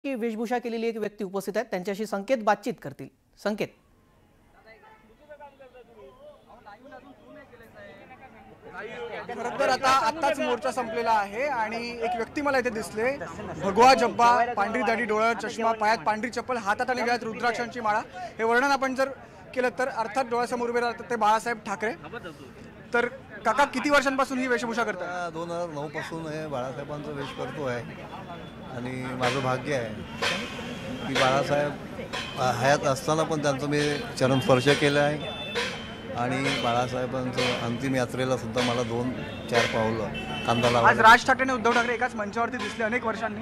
की वेशभूषा केलेली एक व्यक्ती उपस्थित आहेत, त्यांच्याशी संकेत बातचीत करतील। संकेत, खरं तर आत्ताच मोर्चा संपलेला आहे आणि एक व्यक्ती मला इथे दिसले, भगवा जब्बा, पांढरी दाढी, डोळ्यावर चष्मा, पायात पांढरी चप्पल, हातात आणि गळ्यात रुद्राक्षांची माळा। हे वर्णन आपण जर केलं तर अर्थात डोळ्यासमोर उभे राहतात ते बाळासाहेब ठाकरे। तर काका किती वर्षांपासून ही वेशभूषा करतात? 2009 पासून हे बाळासाहेबांचा वेश करतो आहे आणि माझं भाग्य आहे की बाळासाहेब हयात असताना पण त्यांचं मी चरणस्पर्श केलं आहे आणि बाळासाहेबांचं अंतिम यात्रेला सुद्धा मला 2-4 पावलं कांदा आज लावला। राज ठाकरे आणि उद्धव ठाकरे एकाच मंचावरती दिसले अनेक वर्षांनी,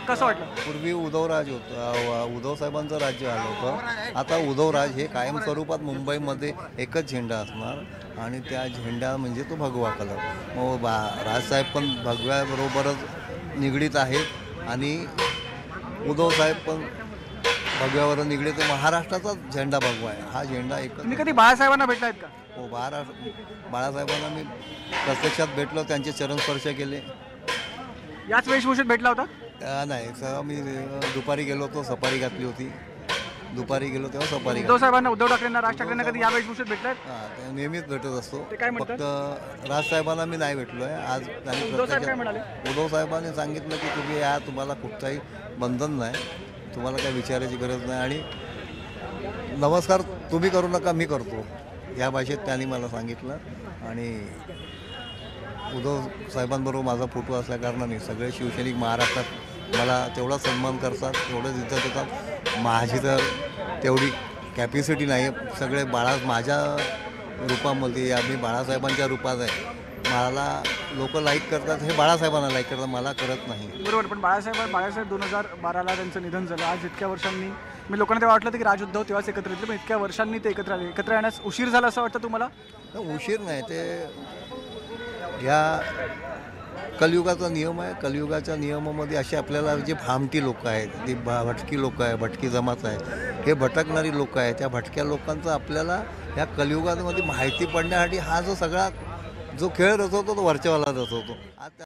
कसं वाटलं? पूर्वी उद्धवराज होतं, उद्धव साहेबांचं राज्य आलं होतं। आता उद्धवराज हे कायम स्वरूपात मुंबईमध्ये एकच झेंडा असणार आणि त्या झेंडा म्हणजे तो भगवा कलर। मग राजसाहेब पण भगव्याबरोबरच निगडीत आहेत आणि उद्धव साहेब पण भगव्यावर निगडीत। महाराष्ट्राचा झेंडा भगवा आहे, हा झेंडा एक। तुम्ही कधी बाळासाहेबांना भेटलायत का? हो, बाळासाहेबांना मी प्रत्यक्षात भेटलो, त्यांचे चरणस्पर्श केले। याच वेशभूषेत भेटला होता? नाही, मी दुपारी गेलो होतो, सफारी घातली होती। दुपारी गेलो तेव्हा सफारी उद्धव साहेबांना, उद्धव ठाकरेंना, राज ठाकरेंना कधी या वेशभूषेत भेटलायत? ते नेहमीच भेटत असतो। ते काय म्हणतात? फक्त राजसाहेबांना मी नाही भेटलो आहे आज। त्यांनी उद्धव साहेब काय म्हणाले? उद्धव साहेबांनी सांगितलं की तुम्ही या, तुम्हाला कुठचाही बंधन नाही, तुम्हाला काही विचारायची गरज नाही आणि नमस्कार तुम्ही करू नका, मी करतो, या भाषेत त्यांनी मला सांगितलं। आणि उद्धव साहेबांबरोबर माझा फोटो असल्याकारणाने सगळे शिवसैनिक महाराष्ट्रात मला तेवढा सन्मान करतात, तेवढंच इज्जत देतात। माझी तर तेवढी कॅपॅसिटी नाही, सगळे माझ्या रूपामध्ये, आम्ही बाळासाहेबांच्या रूपात आहे, मला लोक लाईक करतात, हे बाळासाहेबांना लाईक करतात, मला करत नाही। बरोबर, पण बाळासाहेब 2012ला त्यांचं निधन झालं। आज इतक्या वर्षांनी मी लोकांना तेव्हा वाटलं की राज उद्धव तेव्हाच एकत्र येतील, पण इतक्या वर्षांनी ते एकत्र आले। एकत्र येण्यास उशीर झाला असं वाटतं तुम्हाला? उशीर नाही, ते या कलियुगाचा नियम आहे। कलियुगाच्या नियमामध्ये असे आपल्याला जे भामटी लोक आहेत, ती भटकी लोक आहे, भटकी जमात आहे, हे भटकणारी लोक आहे, त्या भटक्या लोकांचा आपल्याला या कलियुगामध्ये माहिती पडण्यासाठी हा जो सगळा जो खेळ रचवतो तो वरच्यावाला रचवतो।